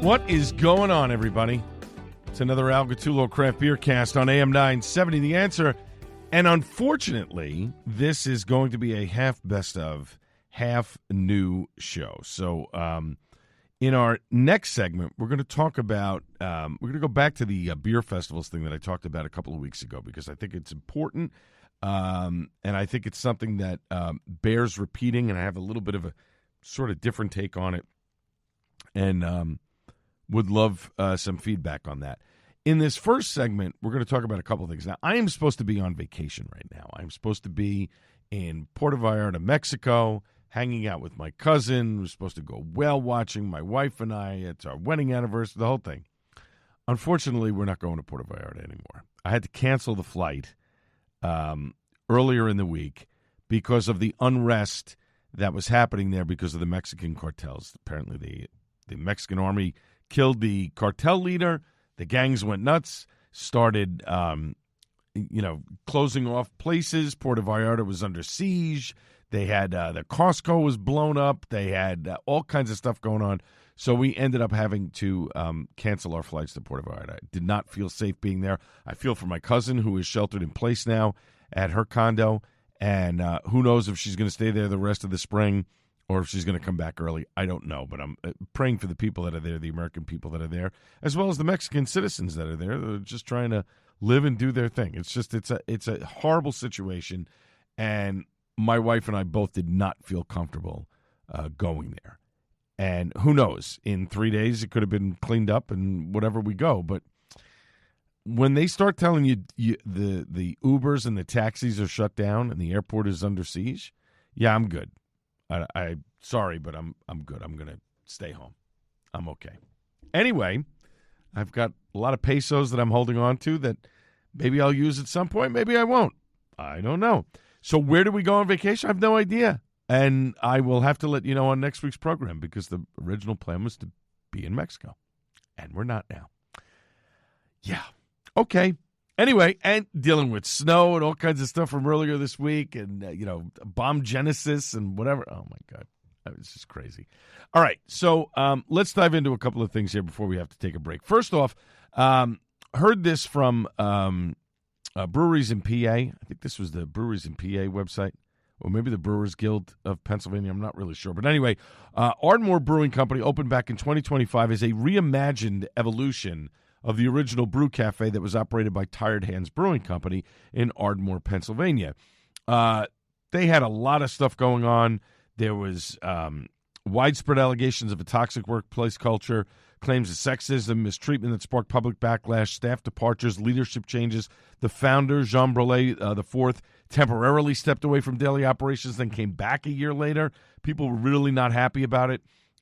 What is going on, everybody? It's another Al Gattulo Craft Beer Cast on AM 970, The Answer. And unfortunately, this is going to be a half best of, half new show. So in our next segment, we're going to talk about, we're going to go back to the beer festivals thing that I talked about a couple of weeks ago, because I think it's important, and I think it's something that bears repeating, and I have a little bit of a sort of different take on it, and would love some feedback on that. In this first segment, we're going to talk about a couple of things. Now, I am supposed to be on vacation right now. I'm supposed to be in Puerto Vallarta, Mexico, hanging out with my cousin. We're supposed to go whale watching, my wife and I. It's our wedding anniversary, the whole thing. Unfortunately, we're not going to Puerto Vallarta anymore. I had to cancel the flight earlier in the week because of the unrest that was happening there because of the Mexican cartels. Apparently, the Mexican army killed the cartel leader. The gangs went nuts, started, closing off places. Puerto Vallarta was under siege. They had the Costco was blown up. They had all kinds of stuff going on. So we ended up having to cancel our flights to Puerto Vallarta. I did not feel safe being there. I feel for my cousin, who is sheltered in place now at her condo. And who knows if she's going to stay there the rest of the spring or if she's going to come back early. I don't know. But I'm praying for the people that are there, the American people that are there, as well as the Mexican citizens that are there. They're just trying to live and do their thing. It's just it's a horrible situation. And my wife and I both did not feel comfortable going there. And who knows? In 3 days, it could have been cleaned up and whatever we go. But when they start telling you the Ubers and the taxis are shut down and the airport is under siege, yeah, I'm good. I sorry, but I'm good. I'm going to stay home. I'm okay. Anyway, I've got a lot of pesos that I'm holding on to that maybe I'll use at some point. Maybe I won't. I don't know. So where do we go on vacation? I have no idea. And I will have to let you know on next week's program because the original plan was to be in Mexico. And we're not now. Yeah. Okay. Anyway, and dealing with snow and all kinds of stuff from earlier this week and, bomb genesis and whatever. Oh, my God. It's just crazy. All right. So let's dive into a couple of things here before we have to take a break. First off, heard this from breweries in PA. I think this was the Breweries in PA website, or maybe the Brewers Guild of Pennsylvania. I'm not really sure. But anyway, Ardmore Brewing Company opened back in 2025 as a reimagined evolution of the original brew cafe that was operated by Tired Hands Brewing Company in Ardmore, Pennsylvania. They had a lot of stuff going on. There was widespread allegations of a toxic workplace culture, claims of sexism, mistreatment that sparked public backlash, staff departures, leadership changes. The founder, Jean Brulé IV, temporarily stepped away from daily operations, then came back a year later. People were really not happy about it.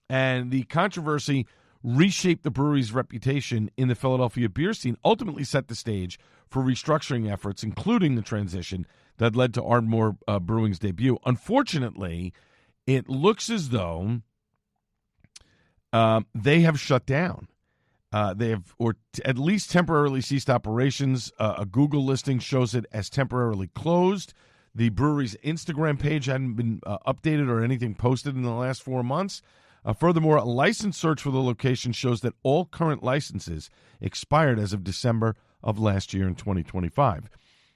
And the controversy reshaped the brewery's reputation in the Philadelphia beer scene, ultimately set the stage for restructuring efforts, including the transition that led to Ardmore Brewing's debut. Unfortunately, it looks as though they have shut down. They have, or at least temporarily ceased operations. A Google listing shows it as temporarily closed. The brewery's Instagram page hadn't been updated or anything posted in the last 4 months. Furthermore, a license search for the location shows that all current licenses expired as of December of last year in 2025.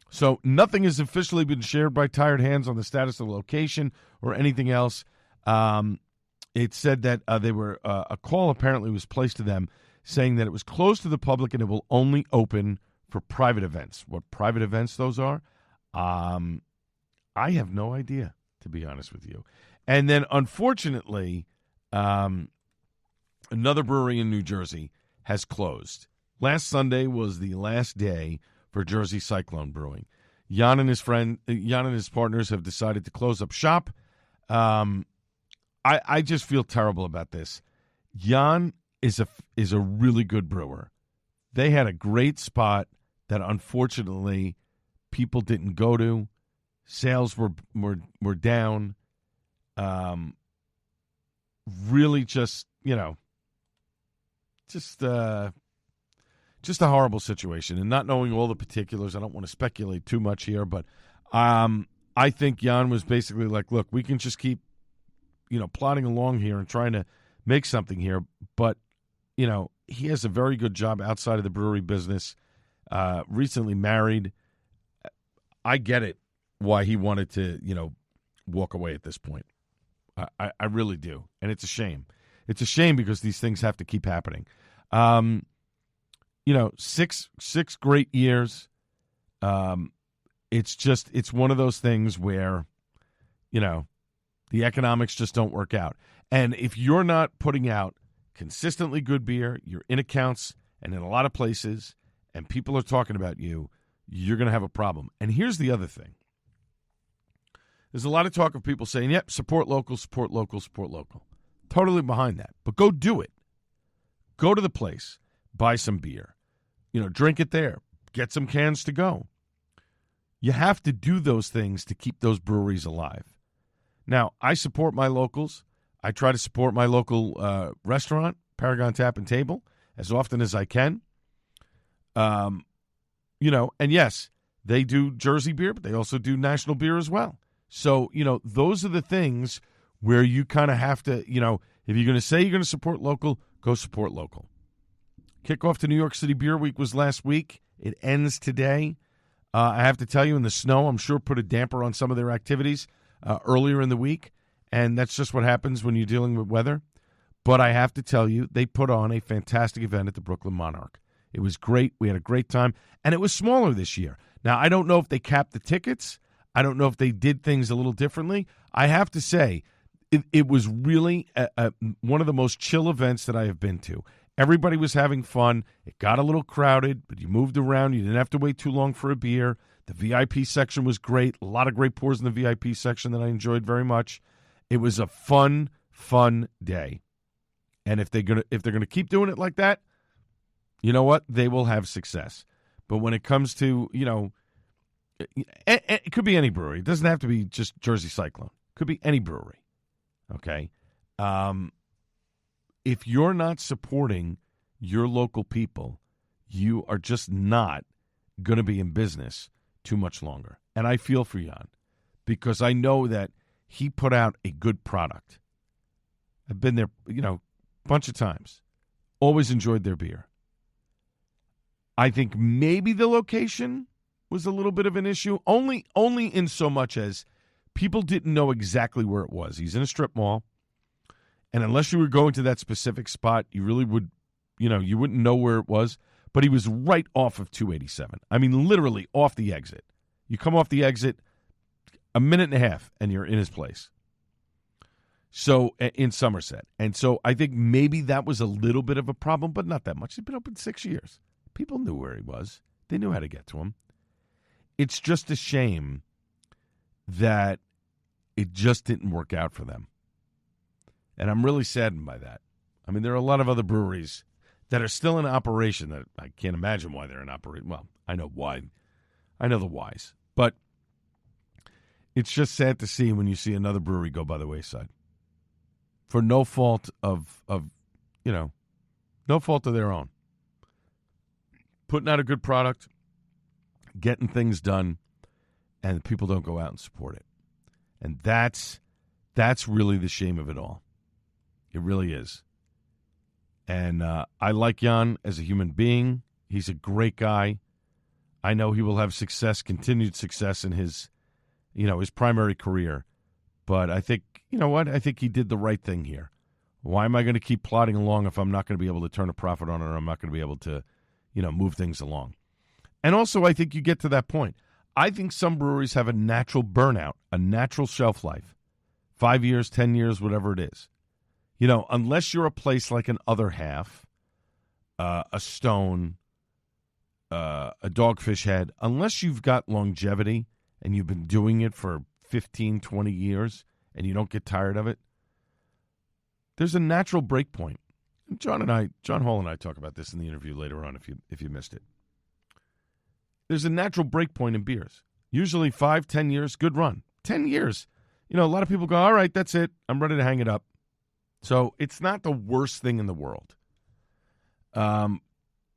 So nothing has officially been shared by Tired Hands on the status of the location or anything else. It said that a call apparently was placed to them saying that it was closed to the public and it will only open for private events. What private events those are, I have no idea, to be honest with you. And then, unfortunately, another brewery in New Jersey has closed. Last Sunday was the last day for Jersey Cyclone Brewing. Jan and his partners have decided to close up shop. I just feel terrible about this. Jan is a really good brewer. They had a great spot that unfortunately people didn't go to. Sales were down. Really just a horrible situation. And not knowing all the particulars, I don't want to speculate too much here, but I think Jan was basically like, look, we can just keep, plodding along here and trying to make something here, but he has a very good job outside of the brewery business. Recently married. I get it why he wanted to, walk away at this point. I really do. And it's a shame. It's a shame because these things have to keep happening. 6 great years. It's one of those things where, the economics just don't work out. And if you're not putting out consistently good beer, you're in accounts and in a lot of places, and people are talking about you, you're going to have a problem. And here's the other thing. There's a lot of talk of people saying, yep, support local, support local, support local. Totally behind that. But go do it. Go to the place. Buy some beer. Drink it there. Get some cans to go. You have to do those things to keep those breweries alive. Now, I support my locals. I try to support my local restaurant, Paragon Tap and Table, as often as I can. And yes, they do Jersey beer, but they also do national beer as well. So, those are the things where you kind of have to, if you're going to say you're going to support local, go support local. Kickoff to New York City Beer Week was last week. It ends today. I have to tell you, in the snow, I'm sure put a damper on some of their activities earlier in the week, and that's just what happens when you're dealing with weather. But I have to tell you, they put on a fantastic event at the Brooklyn Monarch. It was great. We had a great time, and it was smaller this year. Now, I don't know if they capped the tickets. I don't know if they did things a little differently. I have to say, it was really one of the most chill events that I have been to. Everybody was having fun. It got a little crowded, but you moved around. You didn't have to wait too long for a beer. The VIP section was great. A lot of great pours in the VIP section that I enjoyed very much. It was a fun day. And if they're gonna keep doing it like that, you know what? They will have success. But when it comes to, it could be any brewery. It doesn't have to be just Jersey Cyclone. It could be any brewery. Okay? If you're not supporting your local people, you are just not going to be in business too much longer. And I feel for Jan because I know that he put out a good product. I've been there, a bunch of times. Always enjoyed their beer. I think maybe the location was a little bit of an issue, only in so much as people didn't know exactly where it was. He's in a strip mall. And unless you were going to that specific spot, you really would, you wouldn't know where it was. But he was right off of 287. I mean, literally off the exit. You come off the exit, a minute and a half, and you're in his place. So, in Somerset. And so I think maybe that was a little bit of a problem, but not that much. He'd been open 6 years. People knew where he was. They knew how to get to him. It's just a shame that it just didn't work out for them. And I'm really saddened by that. I mean, there are a lot of other breweries that are still in operation that I can't imagine why they're in operation. Well, I know why. I know the whys. But it's just sad to see when you see another brewery go by the wayside. For no fault of no fault of their own. Putting out a good product, getting things done, and people don't go out and support it. And that's really the shame of it all. It really is. And I like Jan as a human being. He's a great guy. I know he will have success, continued success in his primary career. But I think, I think he did the right thing here. Why am I going to keep plodding along if I'm not going to be able to turn a profit on it or I'm not going to be able to, move things along? And also, I think you get to that point. I think some breweries have a natural burnout, a natural shelf life. 5 years, 10 years, whatever it is. Unless you're a place like an Other Half, a Stone, a Dogfish Head, unless you've got longevity and you've been doing it for 15, 20 years and you don't get tired of it, there's a natural break point. John Holl and I talk about this in the interview later on if you missed it. There's a natural break point in beers. Usually 5, 10 years, good run. 10 years. A lot of people go, all right, that's it. I'm ready to hang it up. So it's not the worst thing in the world. But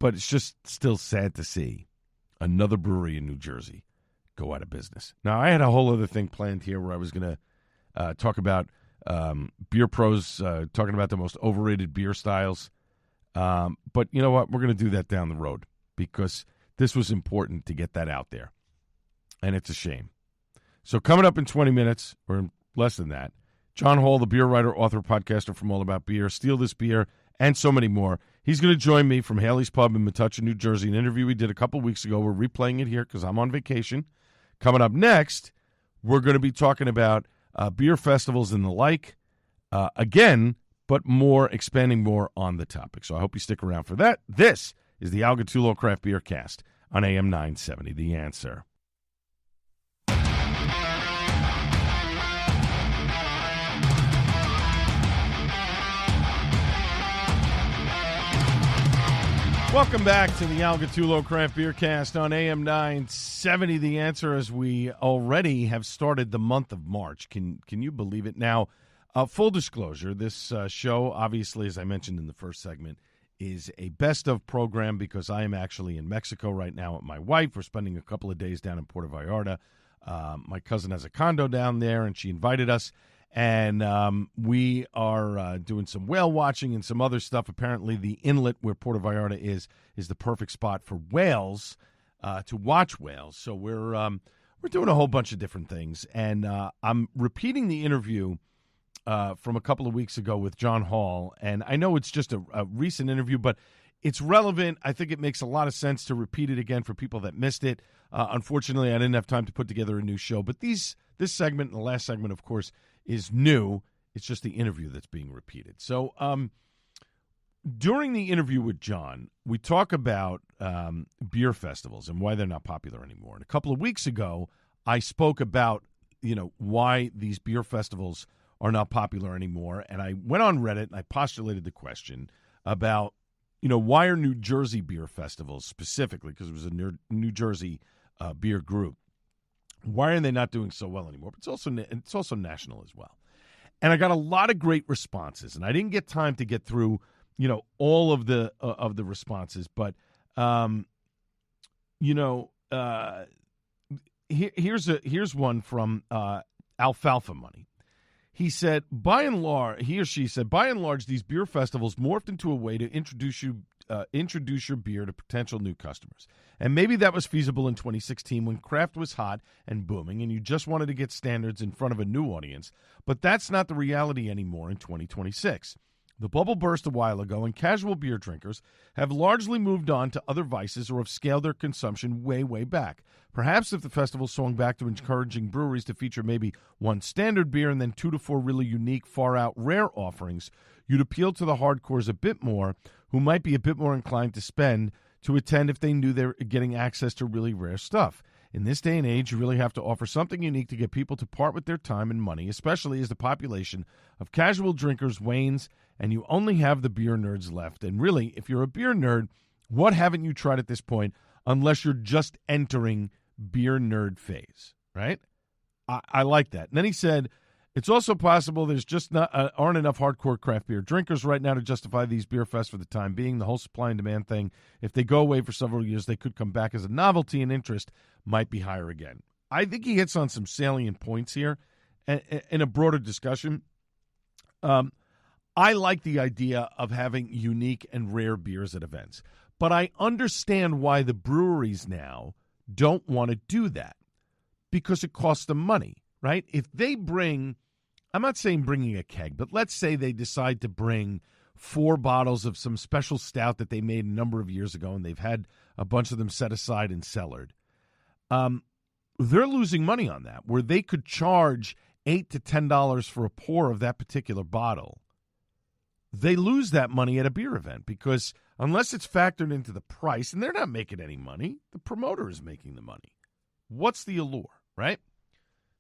it's just still sad to see another brewery in New Jersey go out of business. Now, I had a whole other thing planned here where I was going to talk about beer pros, talking about the most overrated beer styles. But you know what? We're going to do that down the road because this was important to get that out there. And it's a shame. So coming up in 20 minutes, or in less than that, John Holl, the beer writer, author, podcaster from All About Beer, Steal This Beer, and so many more. He's going to join me from Haley's Pub in Metuchen, New Jersey, an interview we did a couple weeks ago. We're replaying it here because I'm on vacation. Coming up next, we're going to be talking about beer festivals and the like again, but expanding more on the topic. So I hope you stick around for that. This is the Al Gattullo Craft Beer Cast on AM 970, The Answer. Welcome back to the Al Gattullo Craft Beer Cast on AM 970, The Answer, as we already have started the month of March. Can you believe it? Now, full disclosure, this show, obviously, as I mentioned in the first segment, is a best-of program because I am actually in Mexico right now with my wife. We're spending a couple of days down in Puerto Vallarta. My cousin has a condo down there, and she invited us. And we are doing some whale watching and some other stuff. Apparently, the inlet where Puerto Vallarta is the perfect spot for whales, to watch whales. So we're doing a whole bunch of different things. And I'm repeating the interview from a couple of weeks ago with John Holl. And I know it's just a recent interview, but it's relevant. I think it makes a lot of sense to repeat it again for people that missed it. Unfortunately, I didn't have time to put together a new show. But this segment and the last segment, of course, is new. It's just the interview that's being repeated. So during the interview with John, we talk about beer festivals and why they're not popular anymore. And a couple of weeks ago, I spoke about, why these beer festivals are not popular anymore. And I went on Reddit and I postulated the question about, why are New Jersey beer festivals specifically, because it was a New Jersey beer group, why are they not doing so well anymore? But it's also national as well. And I got a lot of great responses, and I didn't get time to get through, all of the responses. But here's one from Alfalfa Money. He or she said, by and large, these beer festivals morphed into a way to introduce your beer to potential new customers. And maybe that was feasible in 2016 when craft was hot and booming and you just wanted to get standards in front of a new audience. But that's not the reality anymore in 2026. The bubble burst a while ago, and casual beer drinkers have largely moved on to other vices or have scaled their consumption way, way back. Perhaps if the festival swung back to encouraging breweries to feature maybe one standard beer and then 2 to 4 really unique, far-out, rare offerings, you'd appeal to the hardcores a bit more, who might be a bit more inclined to spend to attend if they knew they were getting access to really rare stuff. In this day and age, you really have to offer something unique to get people to part with their time and money, especially as the population of casual drinkers wanes and you only have the beer nerds left. And really, if you're a beer nerd, what haven't you tried at this point unless you're just entering beer nerd phase, right? I like that. And then he said, it's also possible there's just aren't enough hardcore craft beer drinkers right now to justify these beer fests for the time being. The whole supply and demand thing, if they go away for several years, they could come back as a novelty, and interest might be higher again. I think he hits on some salient points here in a broader discussion. I like the idea of having unique and rare beers at events, but I understand why the breweries now don't want to do that because it costs them money. Right? If they bring, I'm not saying bringing a keg, but let's say they decide to bring 4 bottles of some special stout that they made a number of years ago, and they've had a bunch of them set aside and cellared. They're losing money on that, where they could charge $8 to $10 for a pour of that particular bottle. They lose that money at a beer event because unless it's factored into the price, and they're not making any money, the promoter is making the money. What's the allure, right?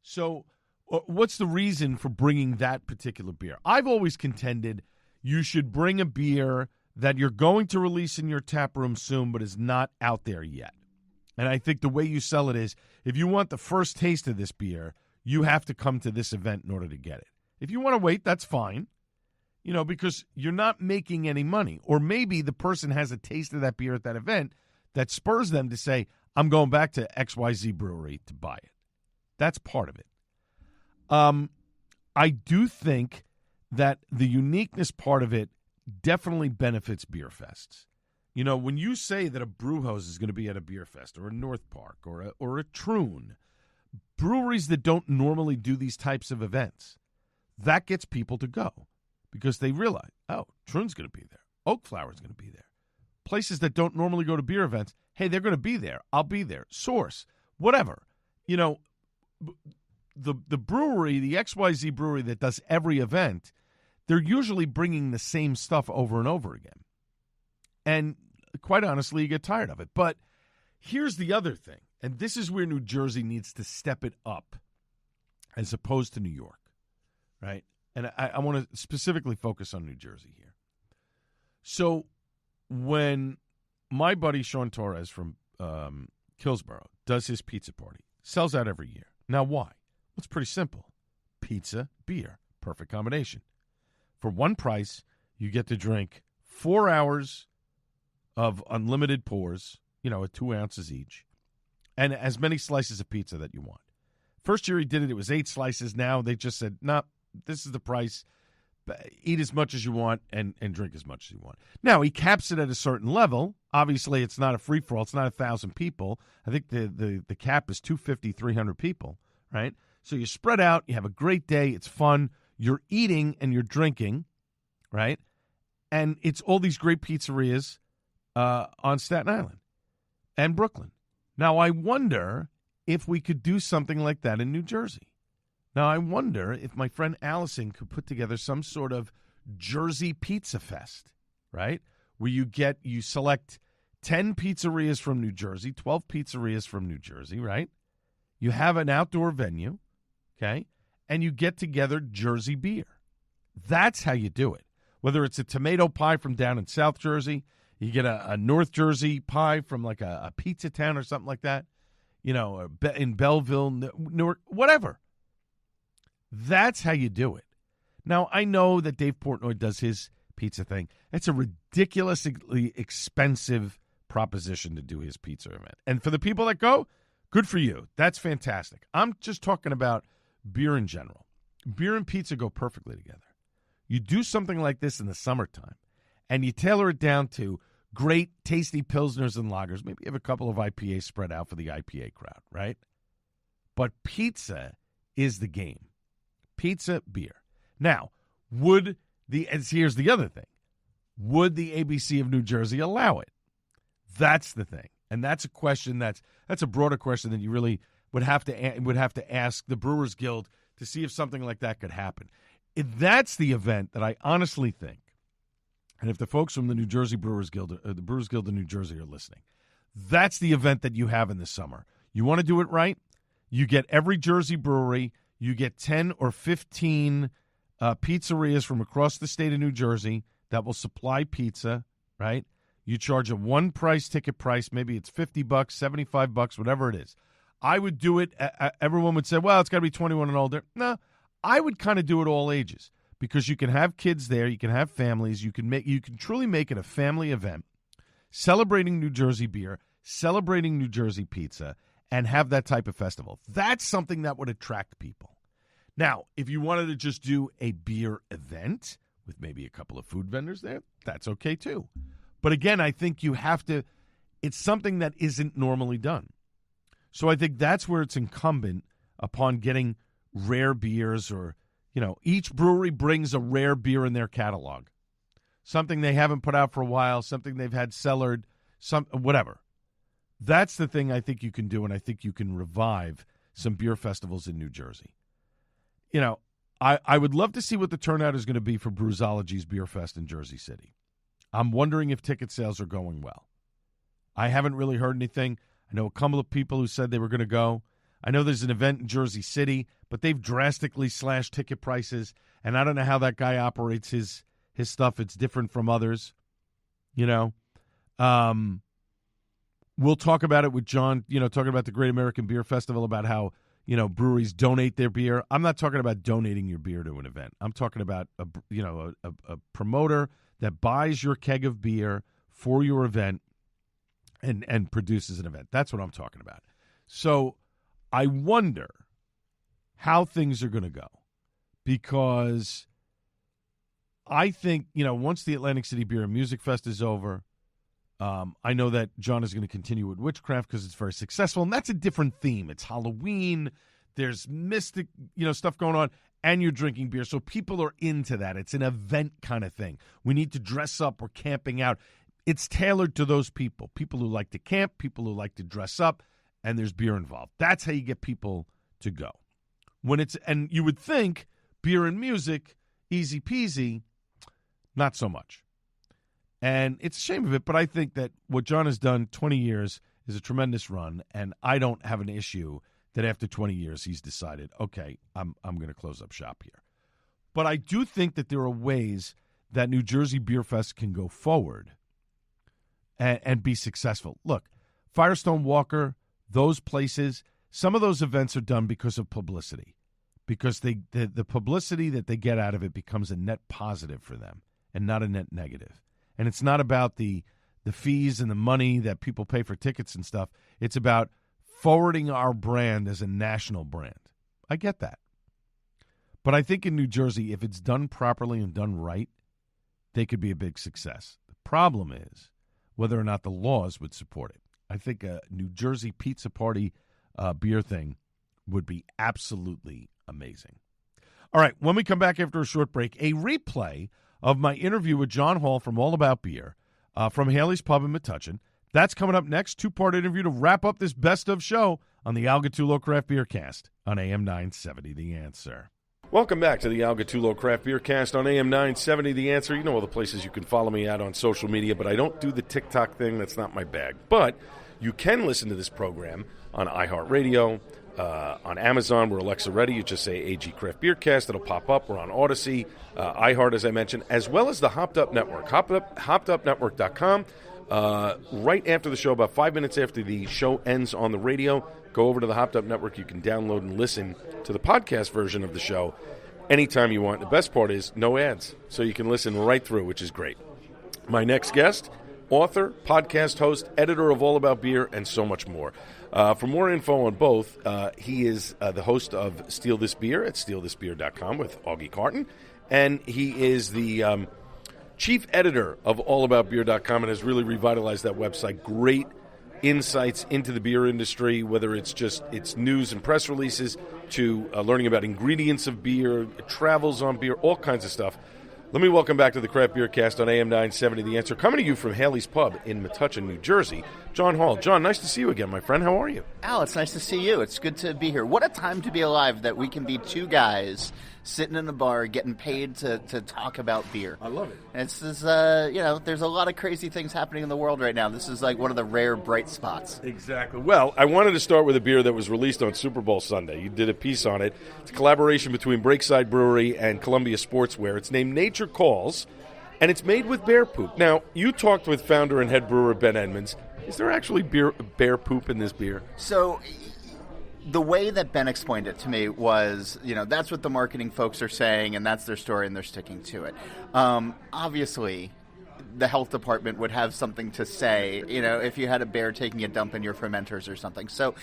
So what's the reason for bringing that particular beer? I've always contended you should bring a beer that you're going to release in your tap room soon but is not out there yet. And I think the way you sell it is if you want the first taste of this beer, you have to come to this event in order to get it. If you want to wait, that's fine, because you're not making any money. Or maybe the person has a taste of that beer at that event that spurs them to say, I'm going back to XYZ Brewery to buy it. That's part of it. I do think that the uniqueness part of it definitely benefits beer fests. You know, when you say that a brew house is going to be at a beer fest or a North Park or a Troon, breweries that don't normally do these types of events, that gets people to go because they realize, oh, Troon's going to be there. Oak Flower's going to be there. Places that don't normally go to beer events, hey, they're going to be there. I'll be there. Source, whatever. You know, the brewery, the XYZ brewery that does every event, they're usually bringing the same stuff over and over again. And quite honestly, you get tired of it. But here's the other thing, and this is where New Jersey needs to step it up as opposed to New York, right? And I want to specifically focus on New Jersey here. So when my buddy Sean Torres from Killsborough does his pizza party, sells out every year. Now, why? Well, it's pretty simple. Pizza, beer, perfect combination. For one price, you get to drink 4 hours of unlimited pours, at 2 ounces each, and as many slices of pizza that you want. First year he did it, it was 8 slices. Now they just said, nah, this is the price. Eat as much as you want and drink as much as you want. Now, he caps it at a certain level. Obviously, it's not a free-for-all. It's not 1,000 people. I think the cap is 250, 300 people, right? So you spread out. You have a great day. It's fun. You're eating and you're drinking, right? And it's all these great pizzerias on Staten Island and Brooklyn. Now, I wonder if we could do something like that in New Jersey. Now, I wonder if my friend Allison could put together some sort of Jersey Pizza Fest, right? Where you select 10 pizzerias from New Jersey, 12 pizzerias from New Jersey, right? You have an outdoor venue, okay? And you get together Jersey beer. That's how you do it. Whether it's a tomato pie from down in South Jersey, you get a North Jersey pie from like a pizza town or something like that, in Belleville, Newark, whatever. That's how you do it. Now, I know that Dave Portnoy does his pizza thing. It's a ridiculously expensive proposition to do his pizza event. And for the people that go, good for you. That's fantastic. I'm just talking about beer in general. Beer and pizza go perfectly together. You do something like this in the summertime, and you tailor it down to great, tasty Pilsners and lagers. Maybe you have a couple of IPAs spread out for the IPA crowd, right? But pizza is the game. Pizza, beer. Now, here's the other thing. Would the ABC of New Jersey allow it? That's the thing. And that's a question that's a broader question that you really would have to ask the Brewers Guild to see if something like that could happen. That's the event that I honestly think, and if the folks from the New Jersey Brewers Guild, or the Brewers Guild of New Jersey are listening, that's the event that you have in the summer. You want to do it right? You get every Jersey brewery. You get 10 or 15 pizzerias from across the state of New Jersey that will supply pizza, right? You charge a one-price ticket price. Maybe it's $50, $75, whatever it is. I would do it. Everyone would say, well, it's got to be 21 and older. No, I would kind of do it all ages because you can have kids there. You can have families. You can truly make it a family event, celebrating New Jersey beer, celebrating New Jersey pizza, and have that type of festival. That's something that would attract people. Now, if you wanted to just do a beer event with maybe a couple of food vendors there, that's okay too. But again, I think it's something that isn't normally done. So I think that's where it's incumbent upon getting rare beers or, each brewery brings a rare beer in their catalog. Something they haven't put out for a while, something they've had cellared, whatever. That's the thing I think you can do, and I think you can revive some beer festivals in New Jersey. I would love to see what the turnout is going to be for Brewsology's Beer Fest in Jersey City. I'm wondering if ticket sales are going well. I haven't really heard anything. I know a couple of people who said they were going to go. I know there's an event in Jersey City, but they've drastically slashed ticket prices, and I don't know how that guy operates his stuff. It's different from others, We'll talk about it with John, talking about the Great American Beer Festival, about how, breweries donate their beer. I'm not talking about donating your beer to an event. I'm talking about, a promoter that buys your keg of beer for your event and produces an event. That's what I'm talking about. So I wonder how things are going to go because I think, once the Atlantic City Beer and Music Fest is over, I know that John is going to continue with Witchcraft because it's very successful, and that's a different theme. It's Halloween. There's mystic, stuff going on, and you're drinking beer, so people are into that. It's an event kind of thing. We need to dress up. We're camping out. It's tailored to those people who like to camp, people who like to dress up, and there's beer involved. That's how you get people to go. And you would think beer and music, easy peasy, not so much. And it's a shame of it, but I think that what John has done 20 years is a tremendous run, and I don't have an issue that after 20 years he's decided, okay, I'm going to close up shop here. But I do think that there are ways that New Jersey Beer Fest can go forward and be successful. Look, Firestone Walker, those places, some of those events are done because of publicity, because the publicity that they get out of it becomes a net positive for them and not a net negative. And it's not about the fees and the money that people pay for tickets and stuff. It's about forwarding our brand as a national brand. I get that. But I think in New Jersey, if it's done properly and done right, they could be a big success. The problem is whether or not the laws would support it. I think a New Jersey pizza party beer thing would be absolutely amazing. All right, when we come back after a short break, a replay of my interview with John Holl from All About Beer from Haley's Pub in Metuchen. That's coming up next, two-part interview to wrap up this best of show on the Al Gattullo Craft Beer Cast on AM 970 The Answer. Welcome back to the Al Gattullo Craft Beer Cast on AM 970 The Answer. You know all the places you can follow me at on social media, but I don't do the TikTok thing. That's not my bag. But you can listen to this program on iHeartRadio, on Amazon. We're Alexa ready. You just say AG Craft Beer Cast. It'll pop up. We're on Odyssey, iHeart, as I mentioned, as well as the Hopped Up Network. HoppedUpNetwork.com. Right after the show, about 5 minutes after the show ends on the radio, go over to the Hopped Up Network. You can download and listen to the podcast version of the show anytime you want. The best part is no ads, so you can listen right through, which is great. My next guest, author, podcast host, editor of All About Beer, and so much more. For more info on both, he is the host of Steal This Beer at stealthisbeer.com with Augie Carton, and he is the chief editor of allaboutbeer.com and has really revitalized that website. Great insights into the beer industry, whether it's just its news and press releases to learning about ingredients of beer, travels on beer, all kinds of stuff. Let me welcome back to the Craft Beer Cast on AM 970 The Answer, coming to you from Haley's Pub in Metuchen, New Jersey, John Holl. John, nice to see you again, my friend. How are you? Al, it's nice to see you. It's good to be here. What a time to be alive that we can be two guys sitting in a bar getting paid to talk about beer. I love it. It's this, there's a lot of crazy things happening in the world right now. This is like one of the rare bright spots. Exactly. Well, I wanted to start with a beer that was released on Super Bowl Sunday. You did a piece on it. It's a collaboration between Breakside Brewery and Columbia Sportswear. It's named Nature Calls, and it's made with bear poop. Now, you talked with founder and head brewer Ben Edmonds. Is there actually bear poop in this beer? So the way that Ben explained it to me was, that's what the marketing folks are saying, and that's their story, and they're sticking to it. Obviously, the health department would have something to say, if you had a bear taking a dump in your fermenters or something. So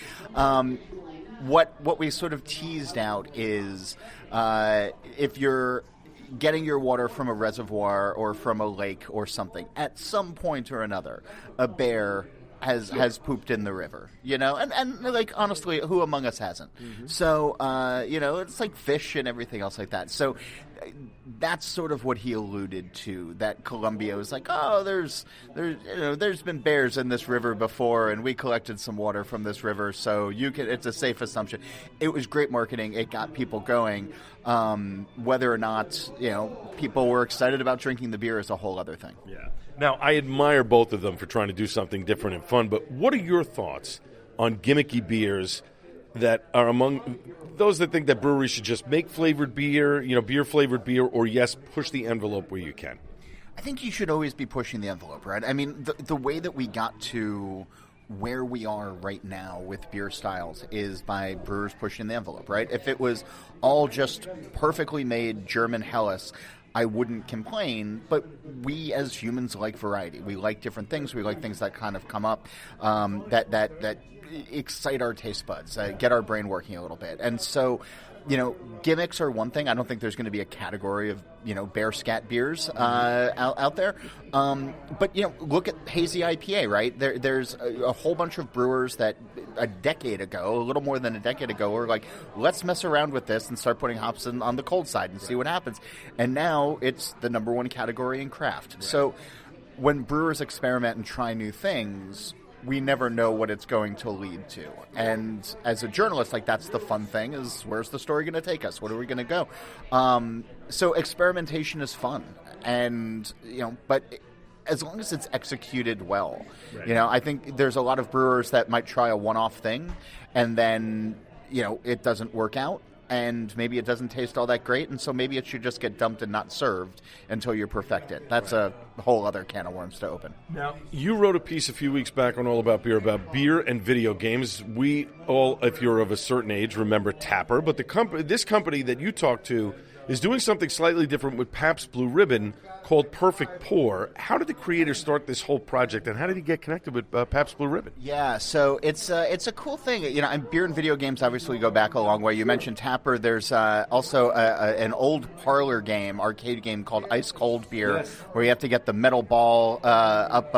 what we sort of teased out is if you're getting your water from a reservoir or from a lake or something, at some point or another, a bear has pooped in the river, and like, honestly, who among us hasn't? Mm-hmm. So, it's like fish and everything else like that. So that's sort of what he alluded to, that Columbia was like, oh, there's been bears in this river before, and we collected some water from this river, so it's a safe assumption. It was great marketing. It got people going. Whether or not, people were excited about drinking the beer is a whole other thing. Yeah. Now, I admire both of them for trying to do something different and fun, but what are your thoughts on gimmicky beers that are among those that think that breweries should just make flavored beer, beer-flavored beer, or, yes, push the envelope where you can? I think you should always be pushing the envelope, right? I mean, the way that we got to where we are right now with beer styles is by brewers pushing the envelope, right? If it was all just perfectly made German Helles, I wouldn't complain, but we as humans like variety. We like different things. We like things that kind of come up, that excite our taste buds, get our brain working a little bit. And so, gimmicks are one thing. I don't think there's going to be a category of, bear scat beers out there. But, look at hazy IPA, right? There's a whole bunch of brewers that a little more than a decade ago, were like, let's mess around with this and start putting hops on the cold side and see what happens. And now it's the number one category in craft. Right. So when brewers experiment and try new things, we never know what it's going to lead to. And as a journalist, that's the fun thing, is where's the story going to take us? What are we going to go? So experimentation is fun. And, but as long as it's executed well, right. I think there's a lot of brewers that might try a one-off thing and then, it doesn't work out. And maybe it doesn't taste all that great, and so maybe it should just get dumped and not served until you perfect it. That's a whole other can of worms to open. Now, you wrote a piece a few weeks back on All About beer and video games. We all, if you're of a certain age, remember Tapper, but this company that you talked to is doing something slightly different with Pabst Blue Ribbon called Perfect Pour. How did the creator start this whole project, and how did he get connected with Pabst Blue Ribbon? Yeah, so it's a cool thing. And beer and video games obviously go back a long way. You mentioned Tapper. There's also an old parlor game, arcade game called Ice Cold Beer, yes, where you have to get the metal ball up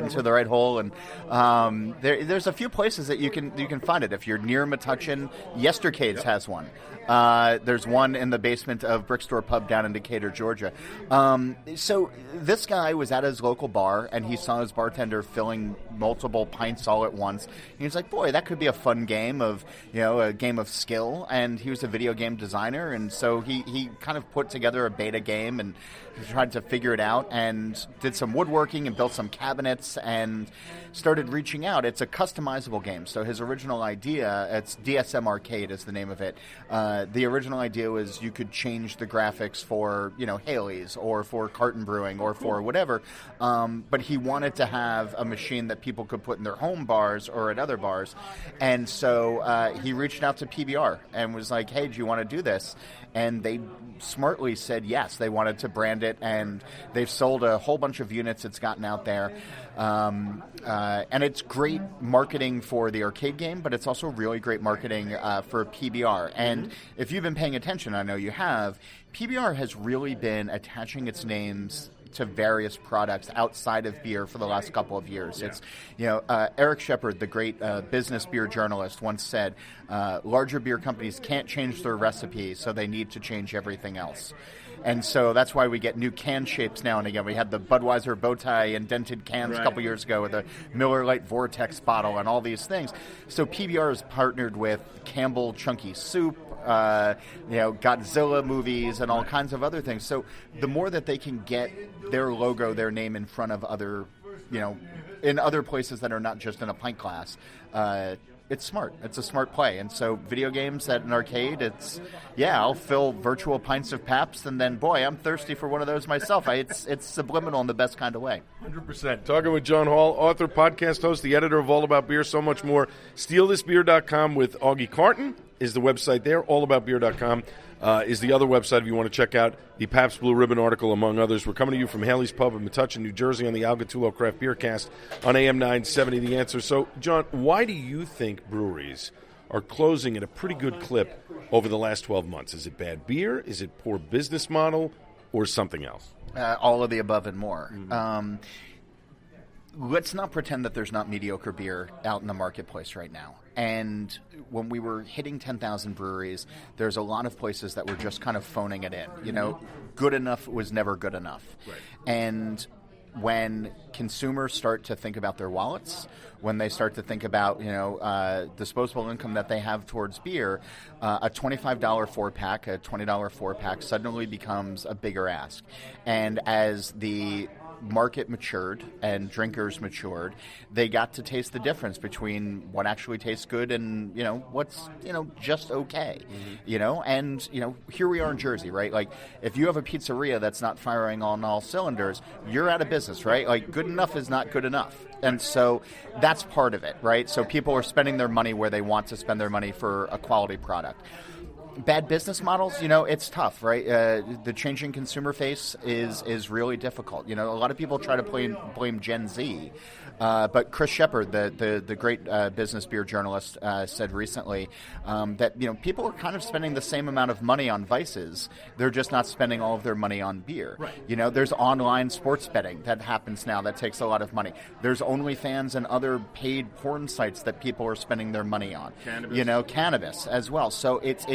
into the right hole. And there's a few places that you can find it. If you're near Metuchen, Yestercades has one. There's one in the basement of Brickstore Pub down in Decatur, Georgia. So this guy was at his local bar, and he saw his bartender filling multiple pints all at once. And he was like, boy, that could be a fun game of, a game of skill. And he was a video game designer, and so he kind of put together a beta game and tried to figure it out and did some woodworking and built some cabinets and started reaching out. It's a customizable game. So his original idea, it's DSM Arcade is the name of it. The original idea was you could change the graphics for, Haley's or for Carton Brewing or for whatever. But he wanted to have a machine that people could put in their home bars or at other bars. And so he reached out to PBR and was like, hey, do you want to do this? And they smartly said yes. They wanted to brand it, and they've sold a whole bunch of units. It's gotten out there. And it's great marketing for the arcade game, but it's also really great marketing for PBR. And if you've been paying attention, I know you have, PBR has really been attaching its names to various products outside of beer for the last couple of years. Yeah. It's, Eric Shepard, the great business beer journalist, once said, larger beer companies can't change their recipe, so they need to change everything else. And so that's why we get new can shapes now and again. We had the Budweiser bow tie indented cans a couple years ago with a Miller Lite Vortex bottle and all these things. So PBR has partnered with Campbell Chunky Soup, Godzilla movies and all kinds of other things. So the more that they can get their logo, their name in front of other, in other places that are not just in a pint glass, it's smart. It's a smart play. And so video games at an arcade, I'll fill virtual pints of Pabst, and then, boy, I'm thirsty for one of those myself. It's subliminal in the best kind of way. 100%. Talking with John Holl, author, podcast host, the editor of All About Beer, so much more. StealThisBeer.com with Augie Carton is the website there. AllAboutBeer.com is the other website if you want to check out the Pabst Blue Ribbon article, among others. We're coming to you from Haley's Pub in Metuchen, New Jersey, on the Algatulo Craft Beer Cast on AM 970, The Answer. So, John, why do you think breweries are closing at a pretty good clip over the last 12 months? Is it bad beer? Is it poor business model? Or something else? All of the above and more. Mm-hmm. Let's not pretend that there's not mediocre beer out in the marketplace right now. And when we were hitting 10,000 breweries, there's a lot of places that were just kind of phoning it in. Good enough was never good enough. Right. And when consumers start to think about their wallets, when they start to think about, disposable income that they have towards beer, a $25 4-pack, a $20 4-pack suddenly becomes a bigger ask. And as the market matured and drinkers matured, they got to taste the difference between what actually tastes good and what's just okay. And here we are in Jersey, right? Like, if you have a pizzeria that's not firing on all cylinders, you're out of business, right? Like, good enough is not good enough. And so that's part of it, right? So people are spending their money where they want to spend their money for a quality product. Bad business models, it's tough, right? The changing consumer face is really difficult. A lot of people try to blame Gen Z, but Chris Shepard, the great business beer journalist, said recently that people are kind of spending the same amount of money on vices. They're just not spending all of their money on beer. Right. There's online sports betting that happens now that takes a lot of money. There's OnlyFans and other paid porn sites that people are spending their money on. Cannabis. Cannabis as well. So it's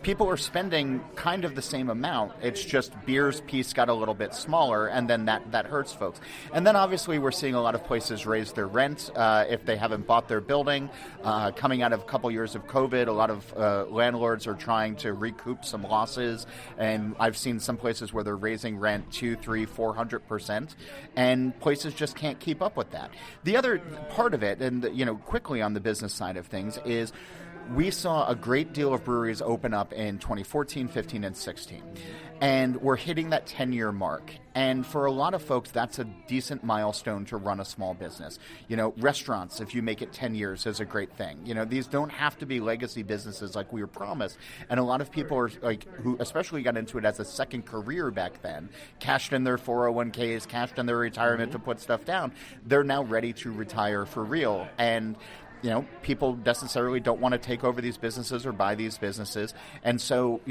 people are spending kind of the same amount. It's just beer's piece got a little bit smaller, and then that hurts folks. And then obviously we're seeing a lot of places raise their rent if they haven't bought their building. Coming out of a couple years of COVID, a lot of landlords are trying to recoup some losses, and I've seen some places where they're raising rent 200%, 300%, 400%, and places just can't keep up with that. The other part of it, and quickly on the business side of things, is we saw a great deal of breweries open up in 2014, 15, and 16. And we're hitting that 10-year mark. And for a lot of folks, that's a decent milestone to run a small business. Restaurants, if you make it 10 years, is a great thing. These don't have to be legacy businesses like we were promised. And a lot of people are who especially got into it as a second career back then, cashed in their 401ks, cashed in their retirement to put stuff down. They're now ready to retire for real. And people necessarily don't want to take over these businesses or buy these businesses, and so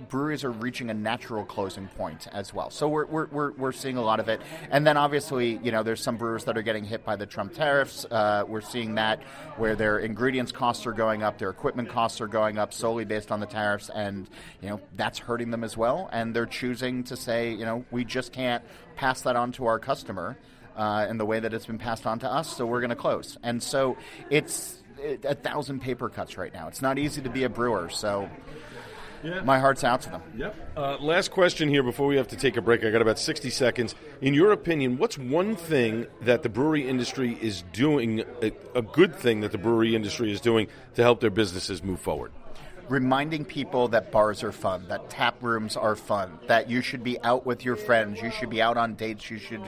breweries are reaching a natural closing point as well. So we're seeing a lot of it, and then obviously there's some brewers that are getting hit by the Trump tariffs. We're seeing that where their ingredients costs are going up, their equipment costs are going up solely based on the tariffs, and that's hurting them as well. And they're choosing to say we just can't pass that on to our customer. In the way that it's been passed on to us, so we're going to close. And so it's 1,000 paper cuts right now. It's not easy to be a brewer, so my heart's out to them. Yep. Last question here before we have to take a break. I got about 60 seconds. In your opinion, what's one thing that the brewery industry is doing, a good thing that the brewery industry is doing to help their businesses move forward? Reminding people that bars are fun, that tap rooms are fun, that you should be out with your friends, you should be out on dates, you should,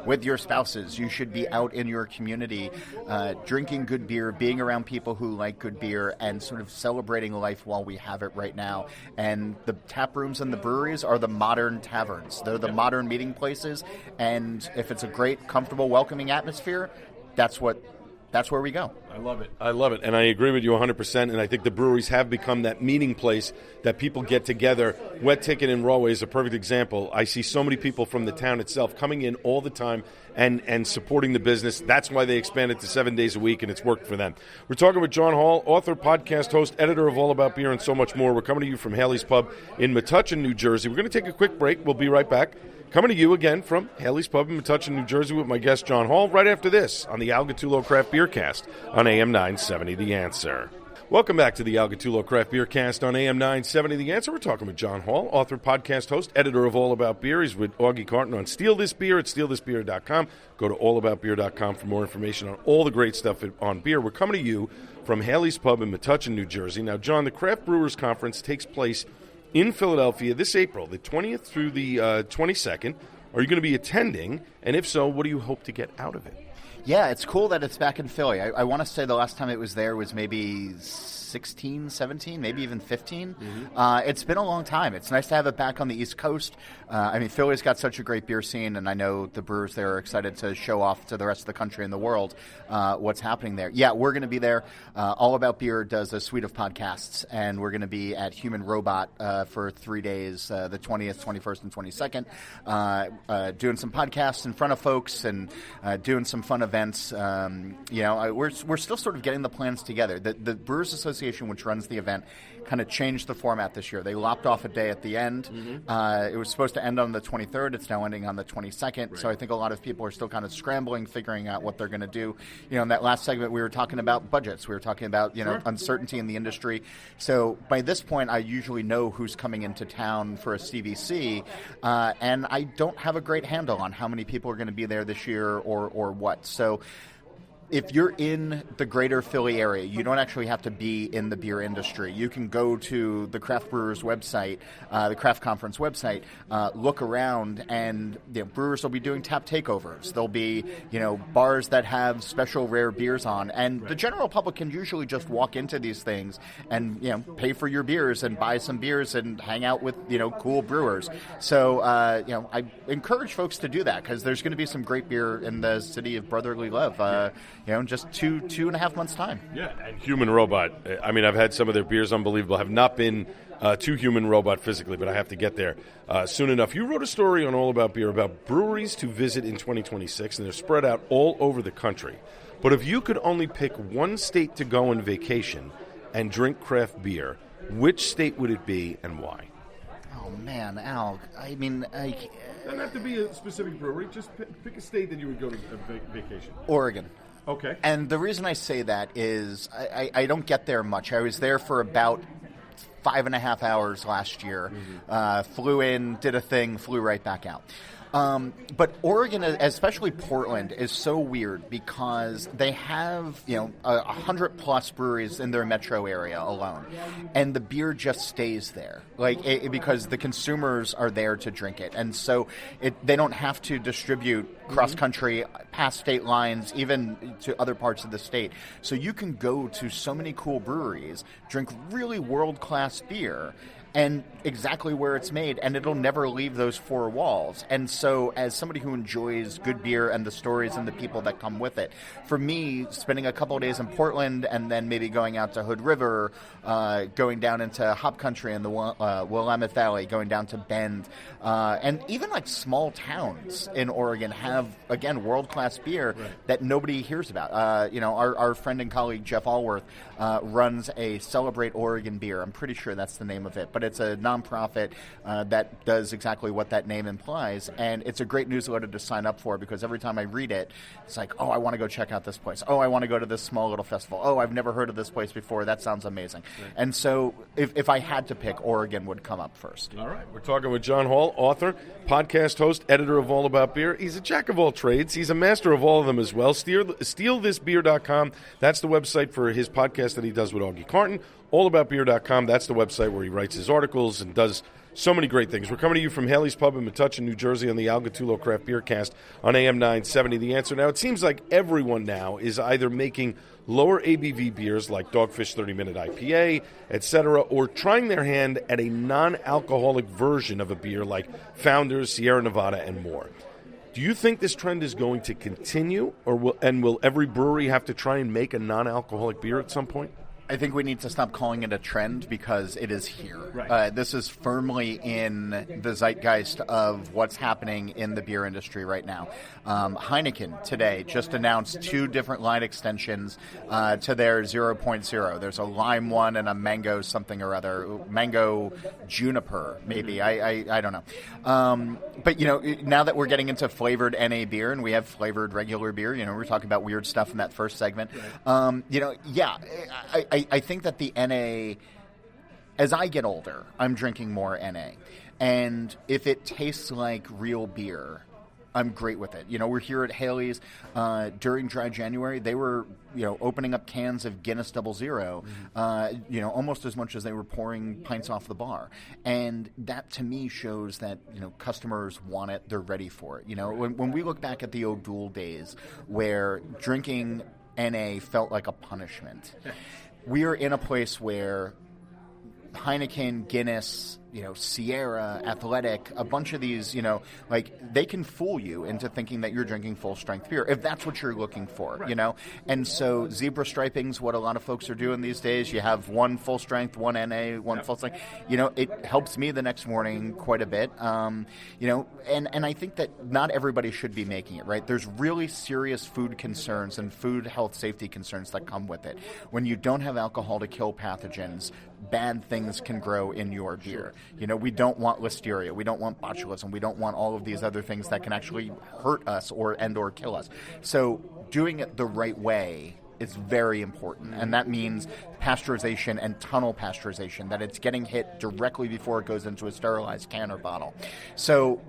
with your spouses, you should be out in your community, drinking good beer, being around people who like good beer, and sort of celebrating life while we have it right now. And the tap rooms and the breweries are the modern taverns. They're the modern meeting places, and if it's a great, comfortable, welcoming atmosphere, that's where we go. I love it. And I agree with you 100%. And I think the breweries have become that meeting place that people get together. Wet Ticket in Rahway is a perfect example. I see so many people from the town itself coming in all the time and supporting the business. That's why they expanded to 7 days a week, and it's worked for them. We're talking with John Holl, author, podcast host, editor of All About Beer, and so much more. We're coming to you from Haley's Pub in Metuchen, New Jersey. We're going to take a quick break. We'll be right back. Coming to you again from Haley's Pub in Metuchen, New Jersey, with my guest John Holl, right after this on the Algatulo Craft Beer Cast on AM 970 The Answer. Welcome back to the Algatulo Craft Beer Cast on AM 970 The Answer. We're talking with John Holl, author, podcast host, editor of All About Beer. He's with Augie Carton on Steal This Beer at stealthisbeer.com. Go to allaboutbeer.com for more information on all the great stuff on beer. We're coming to you from Haley's Pub in Metuchen, New Jersey. Now, John, the Craft Brewers Conference takes place in Philadelphia this April, the 20th through the 22nd. Are you going to be attending? And if so, what do you hope to get out of it? Yeah, it's cool that it's back in Philly. I want to say the last time it was there was maybe 16, 17, maybe even 15. Mm-hmm. It's been a long time. It's nice to have it back on the East Coast. Philly's got such a great beer scene, and I know the brewers there are excited to show off to the rest of the country and the world what's happening there. Yeah, we're going to be there. All About Beer does a suite of podcasts, and we're going to be at Human Robot for 3 days, the 20th, 21st, and 22nd, doing some podcasts in front of folks and doing some fun events. We're still sort of getting the plans together. The Brewers Association, which runs the event, kind of changed the format this year. They lopped off a day at the end. Mm-hmm. It was supposed to end on the 23rd. It's now ending on the 22nd. Right. So I think a lot of people are still kind of scrambling, figuring out what they're going to do. In that last segment, we were talking about budgets. We were talking about, uncertainty in the industry. So by this point, I usually know who's coming into town for a CBC, and I don't have a great handle on how many people are going to be there this year or what. So if you're in the greater Philly area, you don't actually have to be in the beer industry. You can go to the Craft Brewers website, the Craft Conference website, look around, and brewers will be doing tap takeovers. There'll be bars that have special rare beers on, and the general public can usually just walk into these things and pay for your beers and buy some beers and hang out with cool brewers. So I encourage folks to do that because there's going to be some great beer in the city of brotherly love. In just two and a half months' time. Yeah, and Human Robot. I mean, I've had some of their beers, unbelievable. Have not been to Human Robot physically, but I have to get there soon enough. You wrote a story on All About Beer about breweries to visit in 2026, and they're spread out all over the country. But if you could only pick one state to go on vacation and drink craft beer, which state would it be and why? Oh, man, Al. I mean, doesn't have to be a specific brewery. Just pick a state that you would go to vacation. Oregon. Okay. And the reason I say that is I don't get there much. I was there for about 5.5 hours last year. Flew in, did a thing, flew right back out. But Oregon, especially Portland, is so weird because they have 100+ breweries in their metro area alone, and the beer just stays there, because the consumers are there to drink it, and so they don't have to distribute cross country, past state lines, even to other parts of the state. So you can go to so many cool breweries, drink really world-class beer, and exactly where it's made, and it'll never leave those four walls. And so as somebody who enjoys good beer and the stories and the people that come with it, for me, spending a couple of days in Portland and then maybe going out to Hood River, going down into Hop Country in the Willamette Valley, going down to Bend, and even small towns in Oregon have, again, world-class beer that nobody hears about. Our friend and colleague Jeff Allworth runs a Celebrate Oregon Beer. I'm pretty sure that's the name of it, but it's a nonprofit that does exactly what that name implies, and it's a great newsletter to sign up for because every time I read it, it's like, oh, I want to go check out this place. Oh, I want to go to this small little festival. Oh, I've never heard of this place before. That sounds amazing. Right. And so if I had to pick, Oregon would come up first. All right. We're talking with John Holl, author, podcast host, editor of All About Beer. He's a jack of all trades. He's a master of all of them as well. StealThisBeer.com. That's the website for his podcast that he does with Augie Carton. AllAboutBeer.com. That's the website where he writes his articles and does so many great things. We're coming to you from Haley's Pub in Metuchen, New Jersey on the Al Gattullo Craft Beer Cast on AM 970. The Answer. Now, it seems like everyone now is either making lower ABV beers like Dogfish 30-Minute IPA, etc., or trying their hand at a non-alcoholic version of a beer like Founders, Sierra Nevada, and more. Do you think this trend is going to continue, or will every brewery have to try and make a non-alcoholic beer at some point? I think we need to stop calling it a trend because it is here. Right. This is firmly in the zeitgeist of what's happening in the beer industry right now. Heineken today just announced 2 different line extensions to their 0.0. There's a lime one and a mango something or other, mango juniper maybe. I don't know. But now that we're getting into flavored NA beer and we have flavored regular beer, we're talking about weird stuff in that first segment. Right. I think that the NA, as I get older, I'm drinking more NA. And if it tastes like real beer, I'm great with it. We're here at Haley's during Dry January. They were, opening up cans of Guinness 00, almost as much as they were pouring pints off the bar. And that, to me, shows that, customers want it. They're ready for it. When we look back at the O'Doul days where drinking NA felt like a punishment, we are in a place where Heineken, Guinness, Sierra, Athletic, a bunch of these, they can fool you into thinking that you're drinking full-strength beer, if that's what you're looking for, right. And so zebra striping's what a lot of folks are doing these days. You have one full-strength, one NA, one full-strength. It helps me the next morning quite a bit, and I think that not everybody should be making it, right? There's really serious food concerns and food health safety concerns that come with it. When you don't have alcohol to kill pathogens, bad things can grow in your beer. We don't want listeria, we don't want botulism, we don't want all of these other things that can actually hurt us or kill us. So doing it the right way is very important, and that means pasteurization and tunnel pasteurization, that it's getting hit directly before it goes into a sterilized can or bottle. So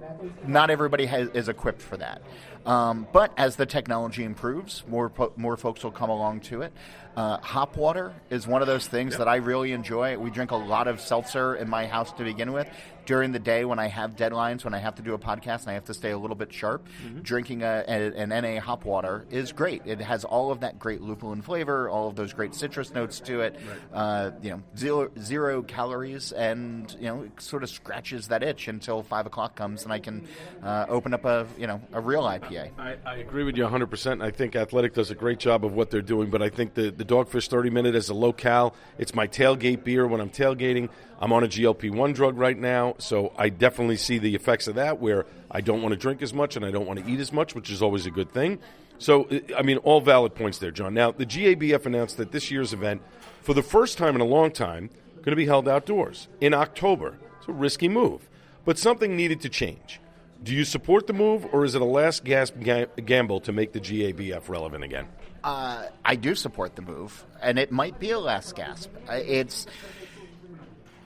not everybody is equipped for that. But as the technology improves, more folks will come along to it. Hop water is one of those things that I really enjoy. We drink a lot of seltzer in my house to begin with. During the day when I have deadlines, when I have to do a podcast and I have to stay a little bit sharp, drinking an NA hop water is great. It has all of that great lupulin flavor, all of those great citrus notes to it, zero calories, and it sort of scratches that itch until 5 o'clock comes and I can open up a real IPA. I agree with you 100%. I think Athletic does a great job of what they're doing, but I think the Dogfish 30 Minute is a low-cal. It's my tailgate beer when I'm tailgating. I'm on a GLP-1 drug right now, so I definitely see the effects of that where I don't want to drink as much and I don't want to eat as much, which is always a good thing. So, I mean, all valid points there, John. Now, the GABF announced that this year's event, for the first time in a long time, going to be held outdoors in October. It's a risky move, but something needed to change. Do you support the move, or is it a last gasp gamble to make the GABF relevant again? I do support the move, and it might be a last gasp. It's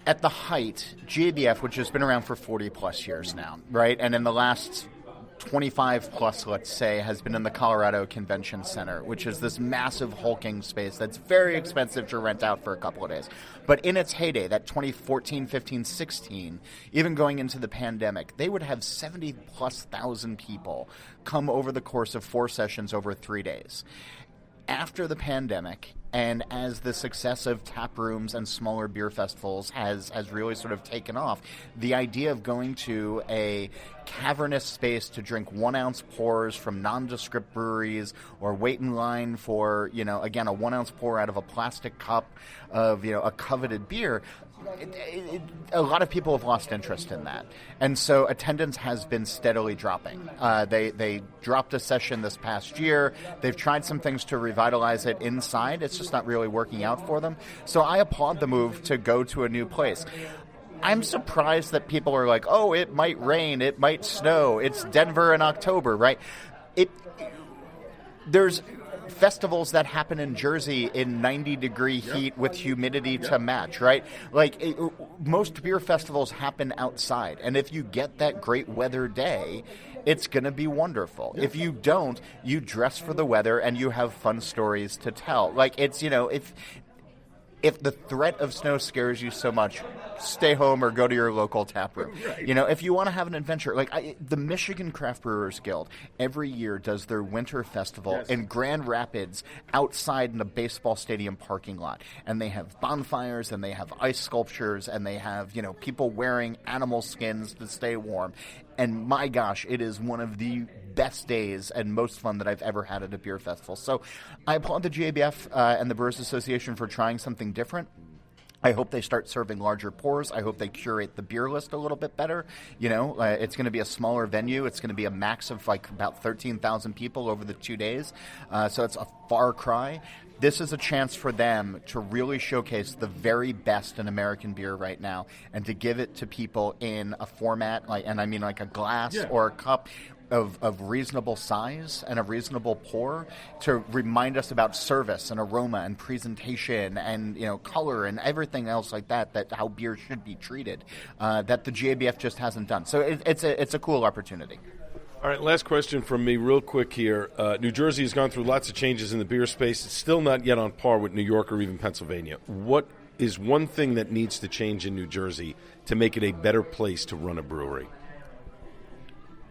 at the height, GABF, which has been around for 40-plus years now, right? And in the last 25-plus, let's say, has been in the Colorado Convention Center, which is this massive hulking space that's very expensive to rent out for a couple of days. But in its heyday, that 2014, 15, 16, even going into the pandemic, they would have 70-plus thousand people come over the course of 4 sessions over 3 days. After the pandemic, and as the success of tap rooms and smaller beer festivals has really sort of taken off, the idea of going to a cavernous space to drink 1-ounce pours from nondescript breweries or wait in line for, again, a 1-ounce pour out of a plastic cup of, a coveted beer, a lot of people have lost interest in that. And so attendance has been steadily dropping. They dropped a session this past year. They've tried some things to revitalize it inside. It's just not really working out for them. So I applaud the move to go to a new place. I'm surprised that people are like, oh, it might rain, it might snow, it's Denver in October, right? There's festivals that happen in Jersey in 90-degree heat with humidity to match, right? Most beer festivals happen outside, and if you get that great weather day, it's going to be wonderful. Yeah. If you don't, you dress for the weather and you have fun stories to tell. If the threat of snow scares you so much, stay home or go to your local tap room. Right. If you want to have an adventure, the Michigan Craft Brewers Guild every year does their winter festival in Grand Rapids outside in a baseball stadium parking lot. And they have bonfires and they have ice sculptures and they have, people wearing animal skins to stay warm. And my gosh, it is one of the best days and most fun that I've ever had at a beer festival. So I applaud the GABF and the Brewers Association for trying something different. I hope they start serving larger pours. I hope they curate the beer list a little bit better. It's going to be a smaller venue. It's going to be a max of about 13,000 people over the 2 days. So it's a far cry. This is a chance for them to really showcase the very best in American beer right now and to give it to people in a format, like a glass or a cup of reasonable size and a reasonable pour to remind us about service and aroma and presentation and color and everything else like that how beer should be treated that the GABF just hasn't done. So it's a cool opportunity. All right, last question from me real quick here. New Jersey has gone through lots of changes in the beer space. It's still not yet on par with New York or even Pennsylvania. What is one thing that needs to change in New Jersey to make it a better place to run a brewery?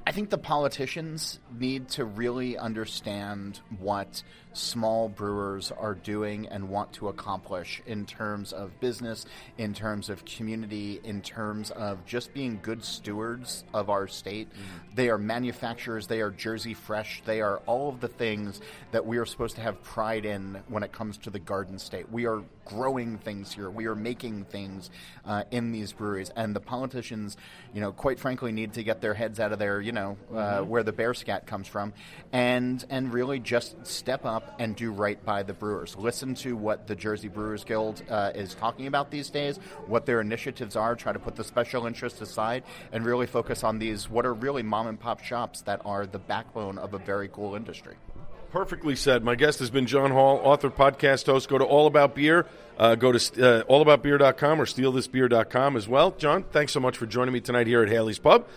I think the politicians need to really understand what small brewers are doing and want to accomplish in terms of business, in terms of community, in terms of just being good stewards of our state. They are manufacturers. They are Jersey Fresh. They are all of the things that we are supposed to have pride in when it comes to the Garden State. We are growing things here. We are making things in these breweries. And the politicians, quite frankly, need to get their heads out of their, where the bear scat comes from and really just step up and do right by the brewers. Listen to what the Jersey Brewers Guild is talking about these days, what their initiatives are, try to put the special interests aside and really focus on these, what are really mom and pop shops that are the backbone of a very cool industry. Perfectly said. My guest has been John Holl, author, podcast host. Go to All About Beer. Go to allaboutbeer.com or stealthisbeer.com as well. John, thanks so much for joining me tonight here at Haley's Pub.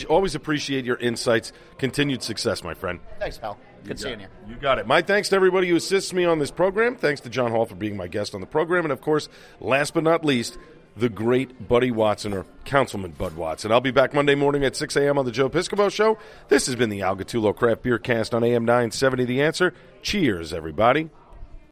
Always appreciate your insights. Continued success, my friend. Thanks, pal. Good seeing you. You got it. My thanks to everybody who assists me on this program. Thanks to John Holl for being my guest on the program. And, of course, last but not least, the great Buddy Watson, or Councilman Bud Watson. I'll be back Monday morning at 6 a.m. on the Joe Piscopo Show. This has been the Al Gattullo Craft Beer Cast on AM 970 The Answer. Cheers, everybody.